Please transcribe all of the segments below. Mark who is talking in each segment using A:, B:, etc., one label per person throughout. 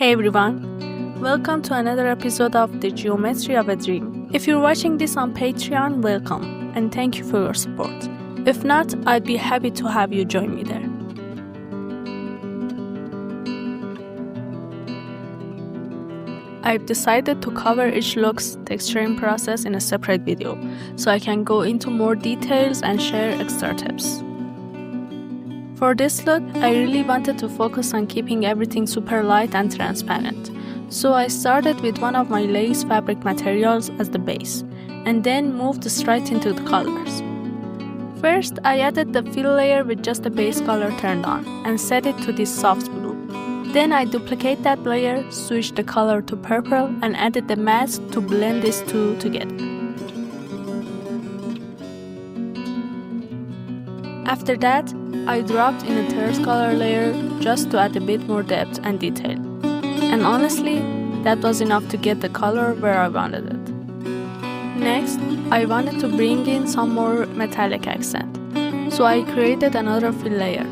A: Hey everyone, welcome to another episode of The Geometry of a Dream. If you're watching this on Patreon, welcome and thank you for your support. If not, I'd be happy to have you join me there. I've decided to cover each look's texturing process in a separate video, so I can go into more details and share extra tips. For this look, I really wanted to focus on keeping everything super light and transparent. So I started with one of my lace fabric materials as the base, and then moved straight into the colors. First, I added the fill layer with just the base color turned on, and set it to this soft blue. Then I duplicate that layer, switched the color to purple, and added the mask to blend these two together. After that, I dropped in a third color layer just to add a bit more depth and detail. And honestly, that was enough to get the color where I wanted it. Next, I wanted to bring in some more metallic accent. So I created another fill layer,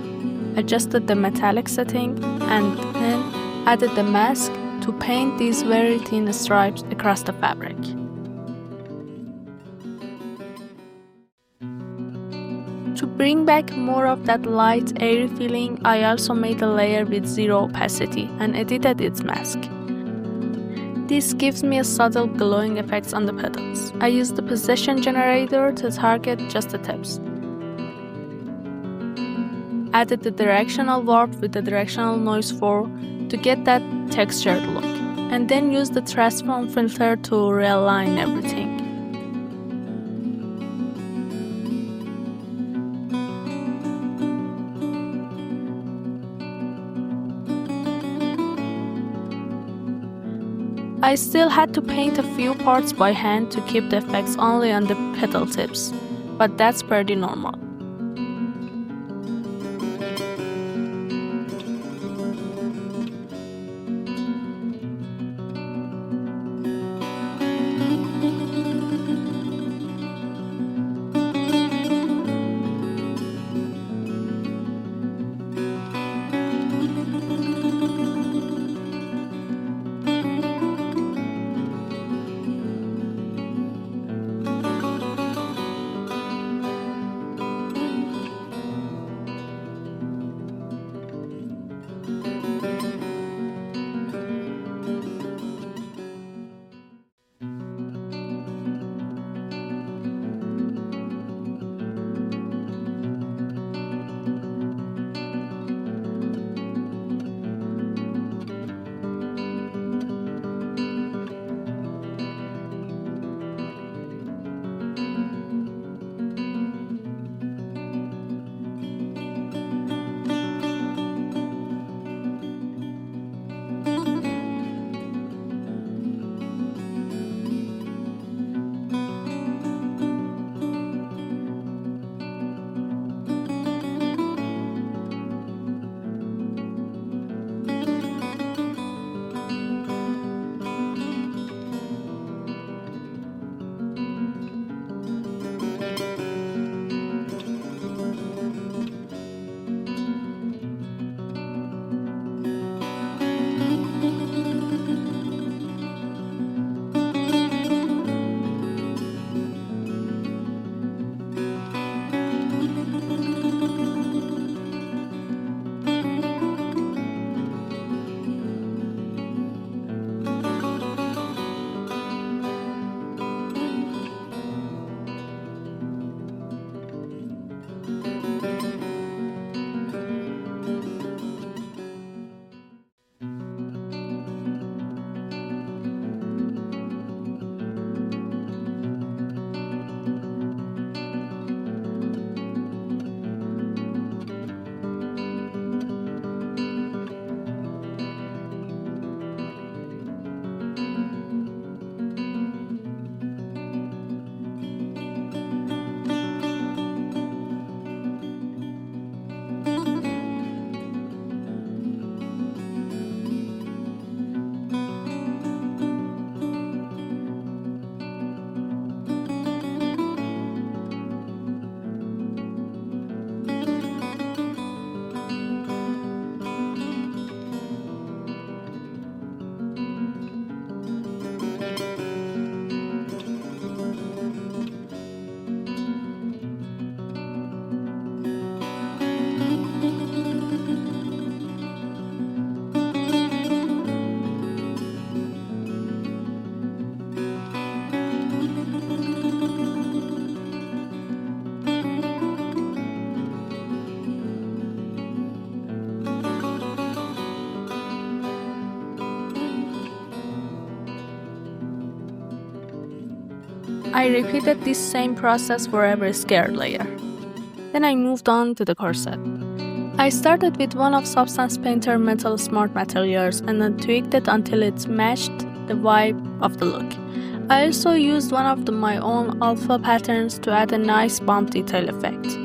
A: adjusted the metallic setting, and then added the mask to paint these very thin stripes across the fabric. To bring back more of that light, airy feeling, I also made a layer with zero opacity and edited its mask. This gives me a subtle glowing effect on the petals. I used the position generator to target just the tips. Added the directional warp with the directional noise 4 to get that textured look, and then used the transform filter to realign everything. I still had to paint a few parts by hand to keep the effects only on the petal tips, but that's pretty normal. I repeated this same process for every skirt layer. Then I moved on to the corset. I started with one of Substance Painter Metal Smart materials and then tweaked it until it matched the vibe of the look. I also used one of my own alpha patterns to add a nice bump detail effect.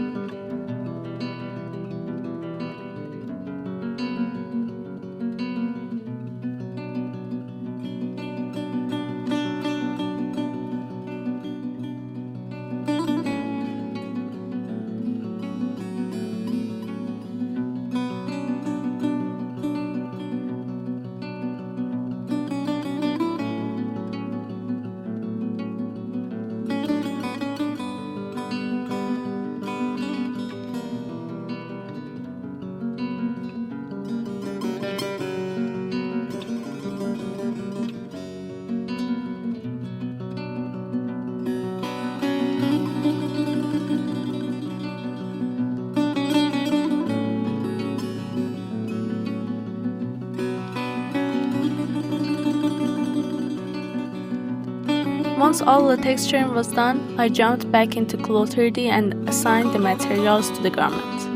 A: Once all the texturing was done, I jumped back into Clo 3D and assigned the materials to the garment.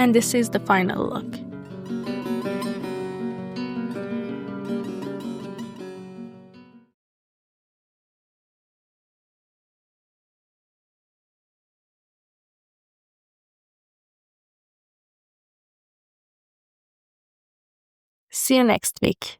A: And this is the final look. See you next week.